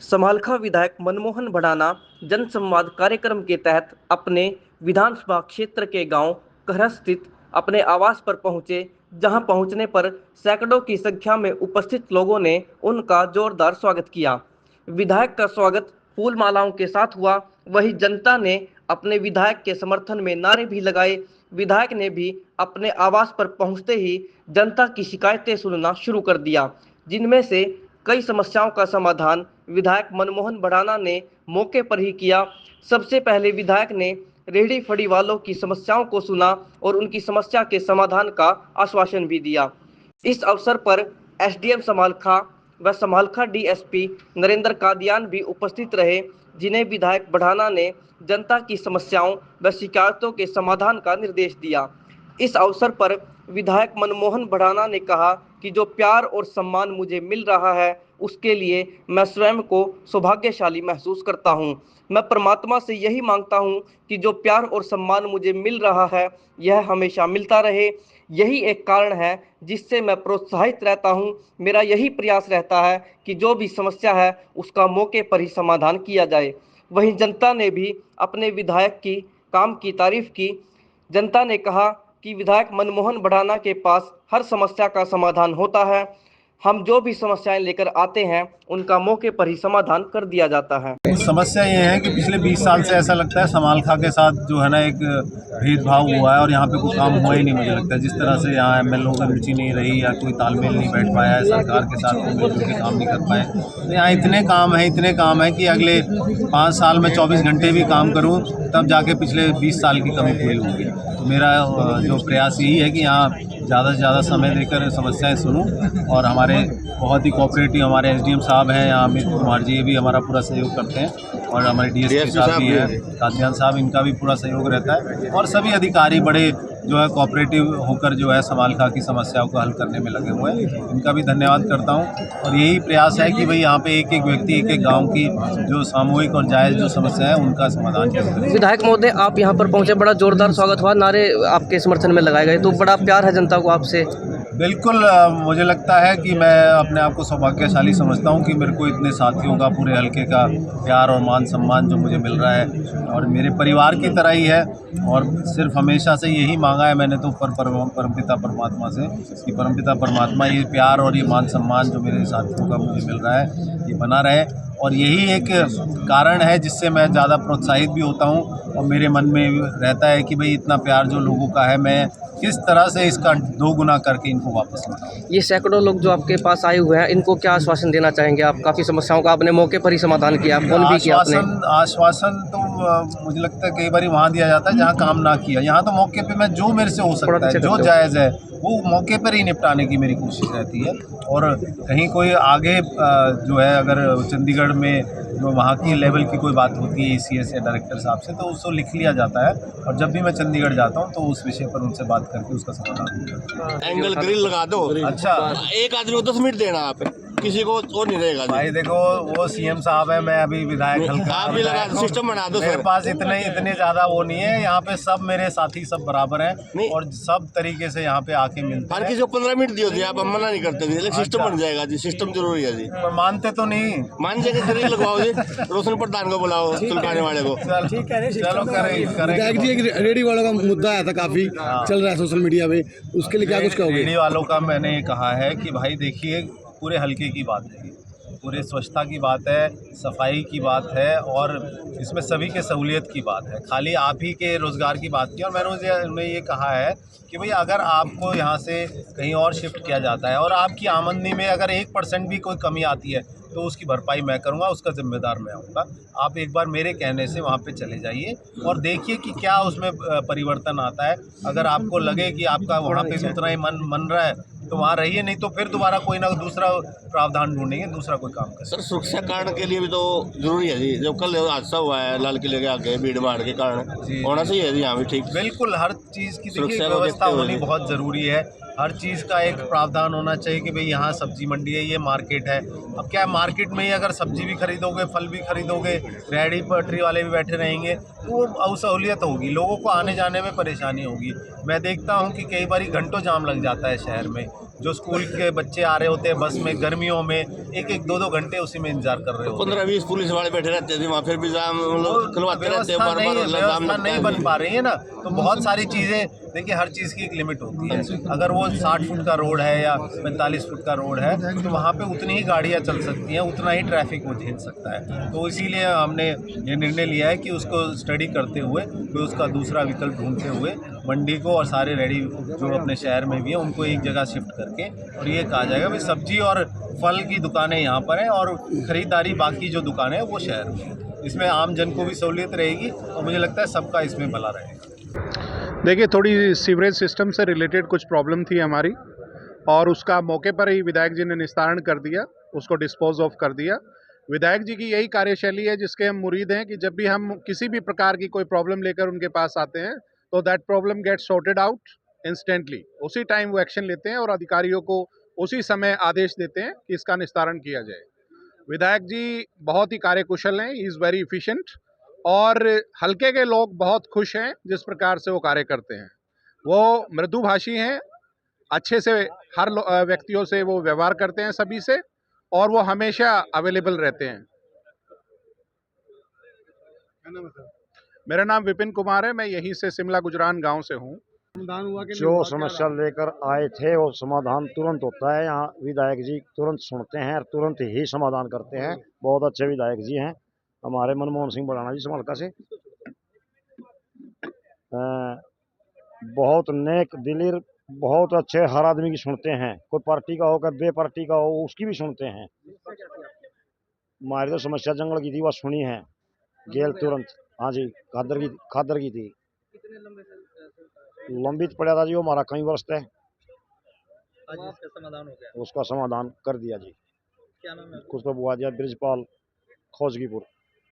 समालखा विधायक मनमोहन भड़ाना जनसंवाद कार्यक्रम के तहत अपने विधानसभा क्षेत्र के गांव कहरा स्थित अपने आवास पर पहुंचे, जहां पहुंचने पर सैकड़ों की संख्या में उपस्थित लोगों ने उनका जोरदार स्वागत किया। विधायक का स्वागत फूल मालाओं के साथ हुआ। वहीं जनता ने अपने विधायक के समर्थन में नारे भी लगाए। विधायक ने भी अपने आवास पर पहुंचते ही जनता की शिकायतें सुनना शुरू कर दिया, जिनमें से कई समस्याओं का समाधान विधायक मनमोहन भड़ाना ने मौके पर ही किया। सबसे पहले विधायक ने रेहड़ी फड़ी वालों की समस्याओं को सुना और उनकी समस्या के समाधान का आश्वासन भी दिया। इस अवसर पर एसडीएम समालखा व समालखा डीएसपी नरेंद्र कादियान भी उपस्थित रहे, जिन्हें विधायक भड़ाना ने जनता की समस्याओं व शिकायतों के समाधान का निर्देश दिया। इस अवसर पर विधायक मनमोहन भड़ाना ने कहा कि जो प्यार और सम्मान मुझे मिल रहा है, उसके लिए मैं स्वयं को सौभाग्यशाली महसूस करता हूं। मैं परमात्मा से यही मांगता हूं कि जो प्यार और सम्मान मुझे मिल रहा है, यह हमेशा मिलता रहे। यही एक कारण है जिससे मैं प्रोत्साहित रहता हूं। मेरा यही प्रयास रहता है कि जो भी समस्या है, उसका मौके पर ही समाधान किया जाए। वहीं जनता ने भी अपने विधायक की काम की तारीफ की। जनता ने कहा कि विधायक मनमोहन भड़ाना के पास हर समस्या का समाधान होता है। हम जो भी समस्याएं लेकर आते हैं, उनका मौके पर ही समाधान कर दिया जाता है। समस्या ये है कि पिछले 20 साल से ऐसा लगता है समालखा के साथ जो है ना एक भेदभाव हुआ है और यहाँ पे कुछ काम हुआ ही नहीं। मुझे लगता है जिस तरह से यहाँ एमएलओ की रुचि नहीं रही या कोई तालमेल नहीं बैठ पाया है, सरकार के साथ मिलजुल के काम नहीं कर पाए। तो यहाँ इतने काम है कि अगले 5 साल में 24 घंटे भी काम करूँ तब जाके पिछले 20 साल की कमी पूरी होगी। तो मेरा जो प्रयास यही है कि यहाँ ज़्यादा से ज़्यादा समय देकर समस्याएं सुनूं और हमारे बहुत ही कोऑपरेटिव हमारे एसडीएम साहब हैं, यहाँ अमित कुमार जी, ये भी हमारा पूरा सहयोग करते हैं और हमारे डीएसपी साहब भी हैं, कादियान साहब, इनका भी पूरा सहयोग रहता है और सभी अधिकारी बड़े जो है कोऑपरेटिव होकर जो है समालखा की समस्याओं को हल करने में लगे हुए हैं। इनका भी धन्यवाद करता हूँ और यही प्रयास है कि भाई यहाँ पे एक एक व्यक्ति एक एक गाँव की जो सामूहिक और जायज़ जो समस्या है उनका समाधान करें। विधायक महोदय, आप यहाँ पर पहुंचे, बड़ा जोरदार स्वागत हुआ, नारे आपके समर्थन में लगाए गए, तो बड़ा प्यार है जनता को आपसे। बिल्कुल, मुझे लगता है कि मैं अपने आप को सौभाग्यशाली समझता हूँ कि मेरे को इतने साथियों का, पूरे हलके का प्यार और मान सम्मान जो मुझे मिल रहा है और मेरे परिवार की तरह ही है। और सिर्फ हमेशा से यही मांगा है मैंने तो परमपिता परमात्मा से कि परमपिता परमात्मा ये प्यार और ये मान सम्मान जो मेरे साथियों का मुझे मिल रहा है, ये बना रहे। और यही एक कारण है जिससे मैं ज़्यादा प्रोत्साहित भी होता हूँ और मेरे मन में रहता है कि भाई इतना प्यार जो लोगों का है, मैं किस तरह से इसका 2 गुना करके इनको वापस लौटाऊं। ये सैकड़ों लोग जो आपके पास आए हुए हैं, इनको क्या आश्वासन देना चाहेंगे आप? काफ़ी समस्याओं का आपने मौके पर ही समाधान किया, फोन भी किया आपने। आश्वासन तो मुझे लगता है कई बार वहाँ दिया जाता है जहाँ काम ना किया। यहाँ तो मौके पे मैं जो मेरे से हो सकता है, जो जायज़ है, वो मौके पर ही निपटाने की मेरी कोशिश रहती है। और कहीं कोई आगे जो है अगर चंडीगढ़ में जो वहाँ की लेवल की कोई बात होती है ईसीएस या डायरेक्टर साहब से, तो उसको लिख लिया जाता है और जब भी मैं चंडीगढ़ जाता हूँ तो उस विषय पर उनसे बात करके उसका समाधान। एंगल ग्रिल लगा दो। अच्छा, एक आदमी को 10 मिनट देना, आप किसी को और नहीं रहेगा भाई देखो वो सीएम साहब है, मैं अभी विधायक हल्का, आप भी लगा दो, सिस्टम बना दो। मेरे पास इतने ज़्यादा वो नहीं है। यहाँ पे सब मेरे साथी सब बराबर हैं और सब तरीके से यहाँ पे आके मिलते हैं। हर किसी को 15 मिनट दियो जी, आप मना नहीं करते जी, लेकिन सिस्टम बन जाएगा जी, सिस्टम जरूरी है जी। पर मानते तो नहीं। मान जाएगा, ग्रिल लगवाओ जी, रोशन प्रधान को बुलाओ, सुलगाने वाले को। चलो करें। जी, एक रेडी वालों का मुद्दा आया था, काफी चल रहा है सोशल मीडिया पे, उसके लिए क्या कुछ कहोगे? रेडी वालों का मैंने ये कहा है कि भाई देखिए, पूरे हल्के की बात है, पूरे स्वच्छता की बात है, सफाई की बात है और इसमें सभी के सहूलियत की बात है, खाली आप ही के रोज़गार की बात की। और मैंने उन्हें ये कहा है कि भाई अगर आपको यहाँ से कहीं और शिफ्ट किया जाता है और आपकी आमदनी में अगर 1% भी कोई कमी आती है तो उसकी भरपाई मैं करूँगा, उसका जिम्मेदार मैं आऊँगा। आप एक बार मेरे कहने से वहाँ पे चले जाइए और देखिए कि क्या उसमें परिवर्तन आता है। अगर आपको लगे कि आपका वहाँ पे भी उतना ही मन रहा है तो वहाँ रहिए, नहीं तो फिर दोबारा कोई ना दूसरा प्रावधान ढूंढेंगे, दूसरा कोई काम करें। सर, सुरक्षा कारण के लिए भी तो जरूरी है जी। जब कल हादसा हुआ है लाल किले के आगे भीड़ भाड़ के कारण, होना चाहिए जी यहाँ भी ठीक। बिल्कुल, हर चीज़ की देखिए व्यवस्था होनी बहुत ज़रूरी है। हर चीज़ का एक प्रावधान होना चाहिए कि भाई यहाँ सब्जी मंडी है, ये मार्केट है। अब क्या है, मार्केट में ही अगर सब्जी भी खरीदोगे, फल भी खरीदोगे, रेहड़ी पटरी वाले भी बैठे रहेंगे तो वो असहूलियत होगी, लोगों को आने जाने में परेशानी होगी। मैं देखता हूँ कि कई बार घंटों जाम लग जाता है शहर में, जो स्कूल के बच्चे आ रहे होते हैं बस में गर्मियों में, एक एक दो दो घंटे उसी में इंतजार कर रहे होते हैं। 15-20 पुलिस वाले बैठे रहते थे वहाँ, फिर भी जाम मतलब खुलवाते रहते हैं, बार बार जाम व्यवस्था लगता नहीं है। बन पा रही है ना, तो बहुत सारी चीज़ें देखिए, हर चीज़ की एक लिमिट होती है। अगर वो 60 फुट का रोड है या 45 फुट का रोड है तो वहाँ पे उतनी ही गाड़ियाँ चल सकती हैं, उतना ही ट्रैफिक वो झेल सकता है। तो इसीलिए हमने ये निर्णय लिया है कि उसको स्टडी करते हुए, फिर उसका दूसरा विकल्प ढूंढते हुए मंडी को और सारे रेडी जो अपने शहर में भी है उनको एक जगह शिफ्ट करके, और ये कहा जाएगा भाई सब्जी और फल की दुकानें यहाँ पर हैं और ख़रीदारी बाकी जो दुकानें हैं वो शहर में। इसमें आम जन को भी सहूलियत रहेगी और मुझे लगता है सबका इसमें भला रहेगा। देखिए, थोड़ी सीवरेज सिस्टम से रिलेटेड कुछ प्रॉब्लम थी हमारी, और उसका मौके पर ही विधायक जी ने निस्तारण कर दिया, उसको डिस्पोज ऑफ कर दिया। विधायक जी की यही कार्यशैली है जिसके हम मुरीद हैं कि जब भी हम किसी भी प्रकार की कोई प्रॉब्लम लेकर उनके पास आते हैं तो that problem get sorted out instantly, उसी टाइम वो एक्शन लेते हैं और अधिकारियों को उसी समय आदेश देते हैं कि इसका निस्तारण किया जाए। विधायक जी बहुत ही कार्यकुशल हैं, ही इज़ वेरी इफिशिएंट, और हल्के के लोग बहुत खुश हैं जिस प्रकार से वो कार्य करते हैं। वो मृदुभाषी हैं, अच्छे से हर व्यक्तियों से वो व्यवहार करते हैं सभी से, और वो हमेशा अवेलेबल रहते हैं। मेरा नाम विपिन कुमार है, मैं यहीं से शिमला गुजरान गांव से हूँ। जो समस्या लेकर आए थे वो समाधान तुरंत होता है। यहाँ विधायक जी तुरंत सुनते हैं और तुरंत ही समाधान करते हैं। बहुत अच्छे विधायक जी हैं हमारे मनमोहन सिंह बढ़ाना जी समालका से। बहुत नेक दिलीर, बहुत अच्छे, हर आदमी की सुनते हैं, कोई पार्टी का हो, कोई बे पार्टी का हो, उसकी भी सुनते हैं। हमारी तो समस्या जंगल की थी, वह सुनी है गेल तुरंत। हाँ जी, खादर की थी, लंबित पड़ा था जी, वो हमारा कई वर्ष तक। आज इसका समाधान हो गया। उसका समाधान कर दिया जी। क्या नाम है? कुछ तो बुआ दिया ब्रिजपाल खोजगीपुर।